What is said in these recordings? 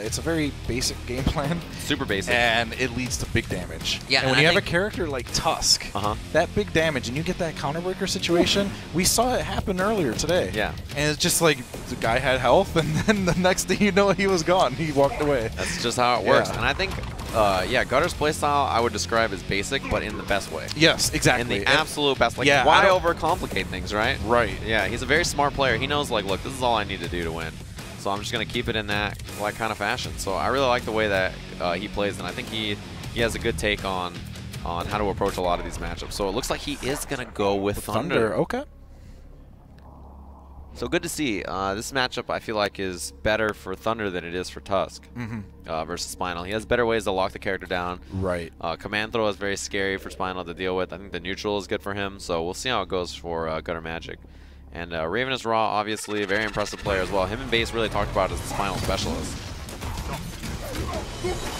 It's a very basic game plan. Super basic. And it leads to big damage. Yeah, and when you have a character like Tusk, that big damage, and you get that counter breaker situation, we saw it happen earlier today. Yeah. And it's just like the guy had health, and then the next thing you know, he was gone. He walked away. That's just how it works. Yeah. And I think, yeah, Gutter's playstyle I would describe as basic, but in the best way. Yes, exactly. In the absolute best. Like, yeah, why overcomplicate things, right? Right. Yeah, he's a very smart player. He knows, like, look, this is all I need to do to win. So I'm just going to keep it in that kind of fashion. So I really like the way that he plays, and I think he has a good take on how to approach a lot of these matchups. So it looks like he is going to go with Thunder. Okay. So good to see. This matchup, I feel like, is better for Thunder than it is for Tusk versus Spinal. He has better ways to lock the character down. Right. Command Throw is very scary for Spinal to deal with. I think the neutral is good for him, so we'll see how it goes for Guttermagic. And Raven is Raw, obviously, a very impressive player as well. Him and Base really talked about as the Spinal specialist.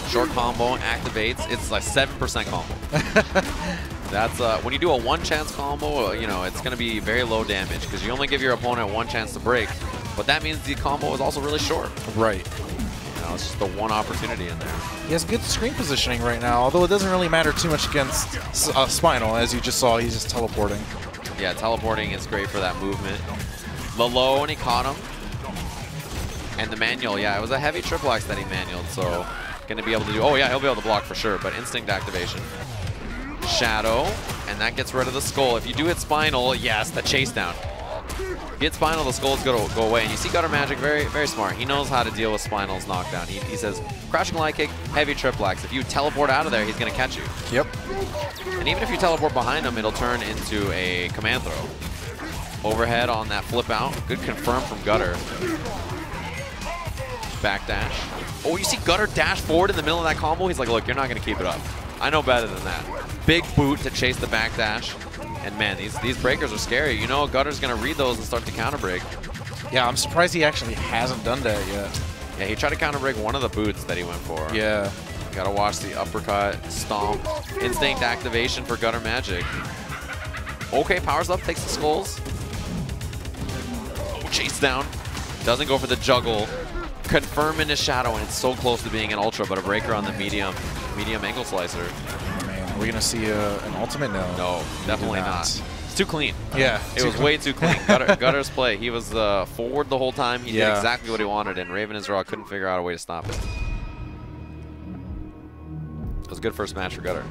Short combo, activates. It's like 7% combo. That's when you do a one-chance combo, you know, it's going to be very low damage because you only give your opponent one chance to break. But that means the combo is also really short. Right. You know, it's just the one opportunity in there. He has good screen positioning right now, although it doesn't really matter too much against Spinal. As you just saw, he's just teleporting. Yeah, teleporting is great for that movement. The low, and he caught him. And the manual, yeah, it was a heavy triple X that he manualed, so going to be able to do, oh yeah, he'll be able to block for sure, but instinct activation. Shadow, and that gets rid of the skull. If you do hit Spinal, yes, the chase down. If you hit Spinal, the skull's going to go away. And you see Guttermagic, very, very smart. He knows how to deal with Spinal's knockdown. He says, crashing light kick, heavy triple X. If you teleport out of there, he's going to catch you. Yep. And even if you teleport behind him, it'll turn into a command throw. Overhead on that flip out. Good confirm from Gutter. Backdash. Oh, you see Gutter dash forward in the middle of that combo? He's like, look, you're not going to keep it up. I know better than that. Big boot to chase the backdash. And man, these breakers are scary. You know Gutter's going to read those and start to counter break. Yeah, I'm surprised he actually hasn't done that yet. Yeah, he tried to counter break one of the boots that he went for. Yeah. Gotta watch the uppercut, stomp, instinct activation for Guttermagic. Okay, powers up, takes the skulls. Oh, chase down. Doesn't go for the juggle. Confirm into Shadow, and it's so close to being an ultra, but a breaker on the medium ankle slicer. Oh, man, are we gonna see an ultimate? No, definitely not. It's too clean. Yeah, it was way too clean. Gutter's play. He was forward the whole time. He did exactly what he wanted, and Raven is Raw couldn't figure out a way to stop it. It was a good first match for Gutter.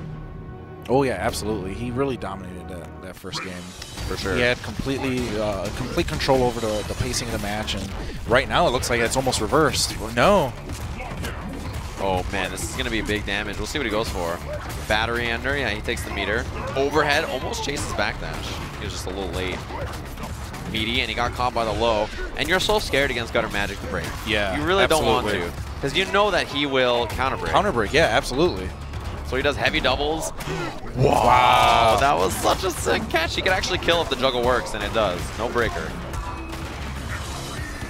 Oh yeah, absolutely. He really dominated that first game. For sure. He had complete control over the pacing of the match, and right now it looks like it's almost reversed. No. Oh man, this is going to be big damage. We'll see what he goes for. Battery ender, yeah, he takes the meter. Overhead, almost chases backdash. He was just a little late. Meaty, and he got caught by the low. And you're so scared against Guttermagic to break. Yeah, you really don't want to. Because you know that he will counter break. Counter break, yeah, absolutely. So he does heavy doubles. Wow. That was such a sick catch. He could actually kill if the juggle works, and it does. No breaker.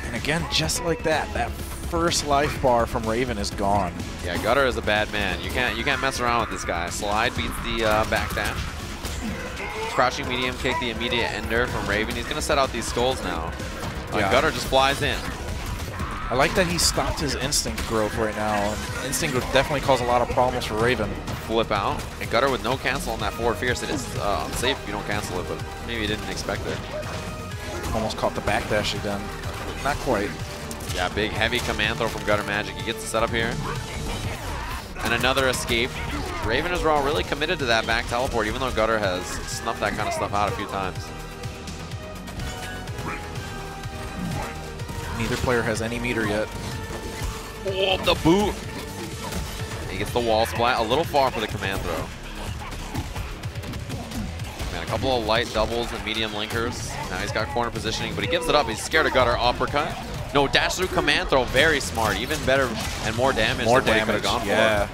And again, just like that, that first life bar from Raven is gone. Yeah, Gutter is a bad man. You can't mess around with this guy. Slide beats the backdash. Crouching medium kick, the immediate ender from Raven. He's going to set out these skulls now. Gutter just flies in. I like that he stopped his instinct growth right now. And instinct would definitely cause a lot of problems for Raven. Flip out. And Gutter with no cancel on that forward fierce. It is unsafe if you don't cancel it, but maybe he didn't expect it. Almost caught the backdash again. Not quite. Yeah, big heavy command throw from Guttermagic. He gets the setup here. And another escape. Raven is Raw really committed to that back teleport, even though Gutter has snuffed that kind of stuff out a few times. Neither player has any meter yet. Oh, the boot. He gets the wall splat. A little far for the command throw. Man, a couple of light doubles and medium linkers. Now he's got corner positioning, but he gives it up. He's scared of Gutter. Uppercut. No, dash through command throw. Very smart. Even better and more damage than what he could have gone for.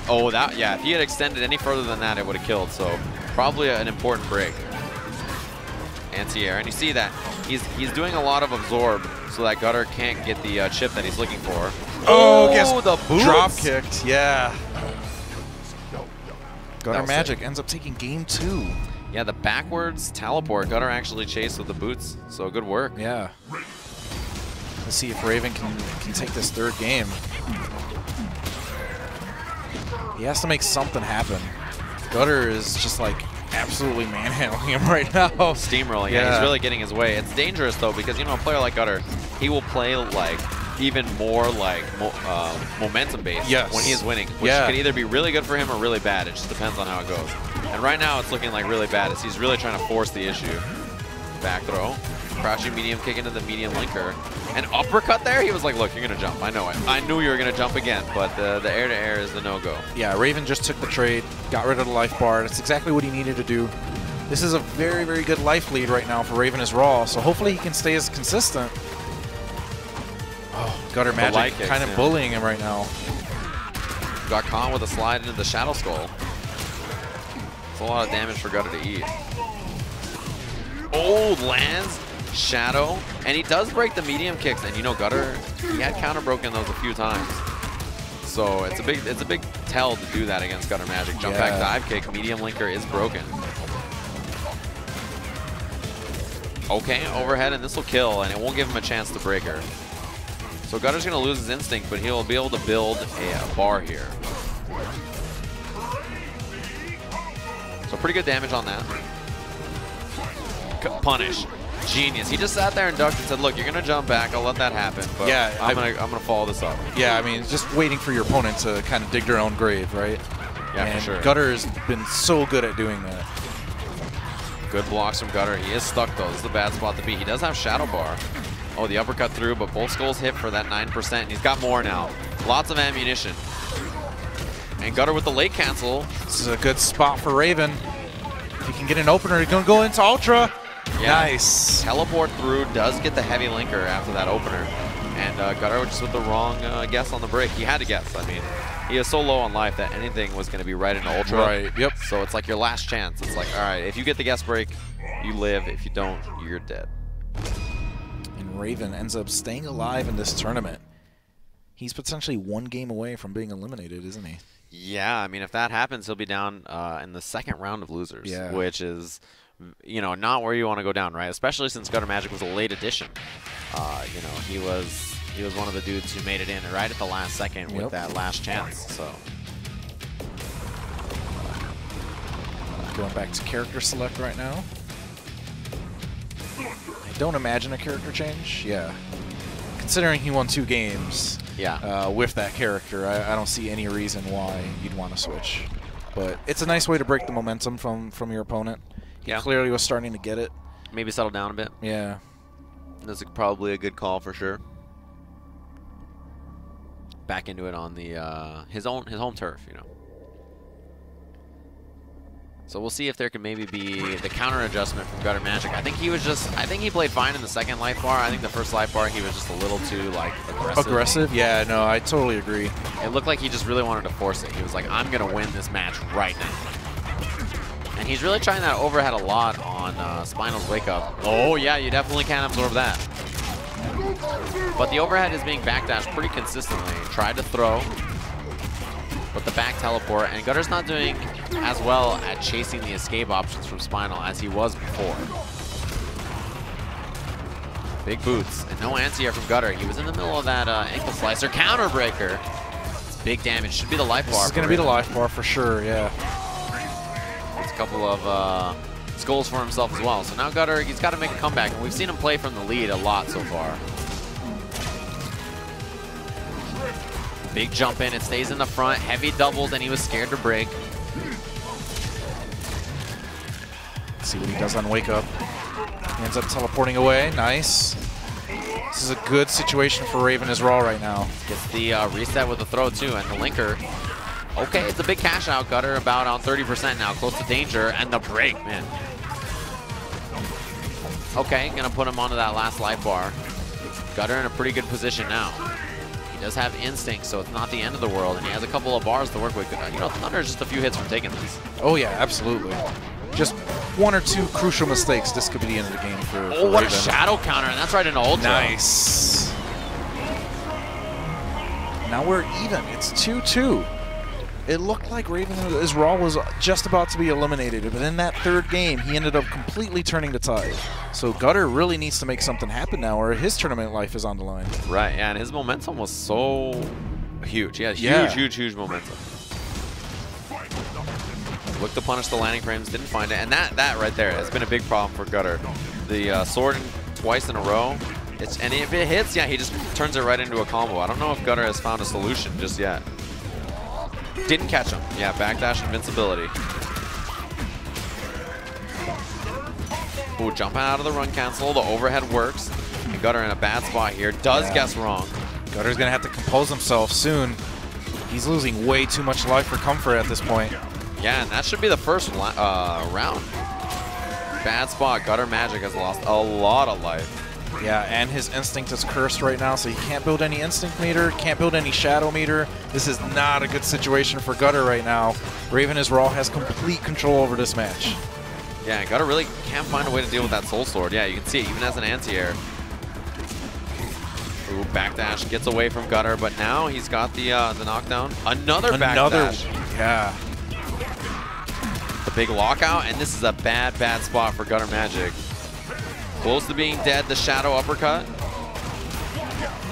Oh, if he had extended any further than that, it would have killed. So probably an important break. Anti-air. And you see that he's doing a lot of absorb so that Gutter can't get the chip that he's looking for. Oh, the boots. Drop kicked. Yeah. Guttermagic ends up taking game 2. Yeah, the backwards teleport. Gutter actually chased with the boots. So good work. Yeah. to see if Raven can take this third game. He has to make something happen. Gutter is just like absolutely manhandling him right now. Steamrolling, yeah, he's really getting his way. It's dangerous though, because you know, a player like Gutter, he will play like even more like momentum based when he is winning, which can either be really good for him or really bad. It just depends on how it goes. And right now it's looking like really bad as he's really trying to force the issue. Back throw, crouching medium kick into the medium linker. An uppercut there? He was like, look, you're going to jump. I know it. I knew you were going to jump again, but the air-to-air is the no-go. Yeah, Raven just took the trade, got rid of the life bar. That's exactly what he needed to do. This is a very, very good life lead right now for Raven as Raw, so hopefully he can stay as consistent. Oh, Guttermagic kind of bullying him right now. Got caught with a slide into the Shadow Skull. It's a lot of damage for Gutter to eat. Oh, lands Shadow, and he does break the medium kicks, and you know Gutter, he had counter broken those a few times. So it's a big tell to do that against Guttermagic. Jump back dive kick, medium linker is broken. Okay, overhead, and this will kill, and it won't give him a chance to break her. So Gutter's going to lose his instinct, but he'll be able to build a bar here. So pretty good damage on that. Punish. Genius. He just sat there and ducked and said, look, you're going to jump back. I'll let that happen. But yeah, I'm gonna follow this up. Yeah, I mean, just waiting for your opponent to kind of dig their own grave, right? Yeah, and for sure. Gutter has been so good at doing that. Good blocks from Gutter. He is stuck, though. This is a bad spot to be. He does have Shadow Bar. Oh, the uppercut through, but both skulls hit for that 9%. And he's got more now. Lots of ammunition. And Gutter with the late cancel. This is a good spot for Raven. If he can get an opener, he's going to go into Ultra. Yeah. Nice. Teleport through, does get the heavy linker after that opener. And Gutter just with the wrong guess on the break. He had to guess. I mean, he is so low on life that anything was going to be right into Ultra. Right, yep. So it's like your last chance. It's like, all right, if you get the guess break, you live. If you don't, you're dead. And Raven ends up staying alive in this tournament. He's potentially one game away from being eliminated, isn't he? Yeah, I mean, if that happens, he'll be down in the second round of losers, which is, you know, not where you want to go down, right? Especially since Guttermagic was a late addition. You know, he was one of the dudes who made it in right at the last second with that last chance. So going back to character select right now. I don't imagine a character change. Yeah, considering he won 2 games. Yeah. With that character, I don't see any reason why you'd want to switch. But it's a nice way to break the momentum from your opponent. He clearly was starting to get it. Maybe settle down a bit. Yeah. That's probably a good call for sure. Back into it on the his home turf, you know. So we'll see if there can maybe be the counter adjustment from Guttermagic. I think he played fine in the second life bar. I think the first life bar he was just a little too like aggressive. Aggressive? Yeah, no, I totally agree. It looked like he just really wanted to force it. He was like, I'm gonna win this match right now. And he's really trying that overhead a lot on Spinal's wake up. Oh yeah, you definitely can absorb that. But the overhead is being backdashed pretty consistently. Tried to throw, but the back teleport, and Gutter's not doing as well at chasing the escape options from Spinal as he was before. Big boots, and no anti-air from Gutter. He was in the middle of that ankle slicer. Counter breaker. It's big damage. Should be the life bar. This is going to be the life bar for sure, yeah. It's a couple of skulls for himself as well. So now Gutter, he's got to make a comeback, and we've seen him play from the lead a lot so far. Big jump in, it stays in the front, heavy doubles, and he was scared to break. Let's see what he does on wake up. He ends up teleporting away, nice. This is a good situation for Raven as Raw right now. Gets the reset with the throw too, and the linker. Okay, it's a big cash out. Gutter about on 30% now, close to danger, and the break, man. Okay, gonna put him onto that last life bar. Gutter in a pretty good position now. Does have instinct, so it's not the end of the world, and he has a couple of bars to work with. You know, Thunder is just a few hits from taking this. Oh yeah, absolutely. Just 1 or 2 crucial mistakes. This could be the end of the game for what Raven. A shadow counter, and that's right into Ultra. Nice. Now we're even. It's 2-2. It looked like Raven is Raw was just about to be eliminated, but in that third game, he ended up completely turning the tide. So Gutter really needs to make something happen now, or his tournament life is on the line. Right, yeah, and his momentum was so huge. He had huge momentum. Looked to punish the landing frames, didn't find it, and that right there has been a big problem for Gutter. The sword twice in a row, and if it hits, yeah, he just turns it right into a combo. I don't know if Gutter has found a solution just yet. Didn't catch him. Yeah, backdash invincibility. Ooh, jumping out of the run cancel. The overhead works. And Gutter in a bad spot here. Does guess wrong. Gutter's going to have to compose himself soon. He's losing way too much life for comfort at this point. Yeah, and that should be the first round. Bad spot. Guttermagic has lost a lot of life. Yeah, and his instinct is cursed right now, so he can't build any instinct meter, can't build any shadow meter. This is not a good situation for Gutter right now. Raven is Raw has complete control over this match. Yeah, Gutter really can't find a way to deal with that Soul Sword. Yeah, you can see it even as an anti-air. Ooh, backdash gets away from Gutter, but now he's got the knockdown. Another backdash. Yeah. The big lockout, and this is a bad spot for Guttermagic. Close to being dead, the shadow uppercut.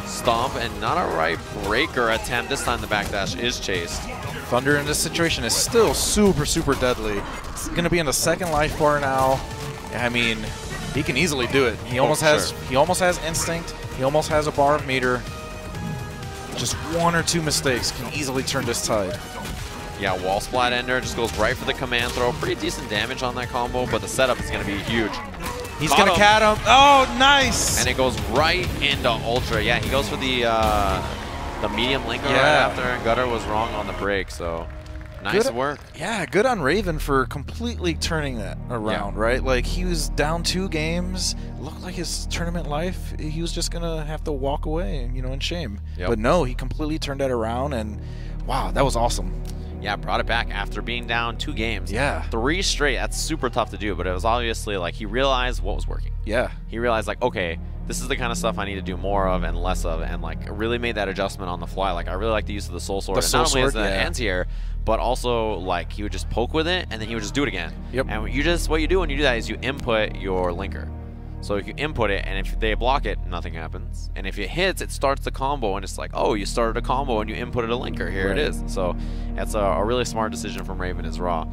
Stomp, and not a right breaker attempt. This time the backdash is chased. Thunder in this situation is still super deadly. It's going to be in the second life bar now. I mean, he can easily do it. He almost has instinct. He almost has a bar of meter. Just one or two mistakes can easily turn this tide. Yeah, wall splat ender just goes right for the command throw. Pretty decent damage on that combo, but the setup is going to be huge. He's going to cat him. Oh, nice! And it goes right into Ultra. Yeah, he goes for the medium linker right after, and Gutter was wrong on the break, so nice work. Yeah, good on Raven for completely turning that around, right? Like, he was down 2 games, looked like his tournament life, he was just going to have to walk away, you know, in shame. Yep. But no, he completely turned that around, and wow, that was awesome. Yeah, brought it back after being down 2 games. Yeah. 3 straight, that's super tough to do, but it was obviously like he realized what was working. Yeah. He realized like, okay, this is the kind of stuff I need to do more of and less of, and like really made that adjustment on the fly. Like I really like the use of the Soul Sword. Not only as an anti-air, but also like he would just poke with it and then he would just do it again. Yep. And what you do when you do that is you input your linker. So if you input it, and if they block it, nothing happens. And if it hits, it starts the combo, and it's like, oh, you started a combo and you inputted a linker. Here it is. So it's a really smart decision from Raven is Raw.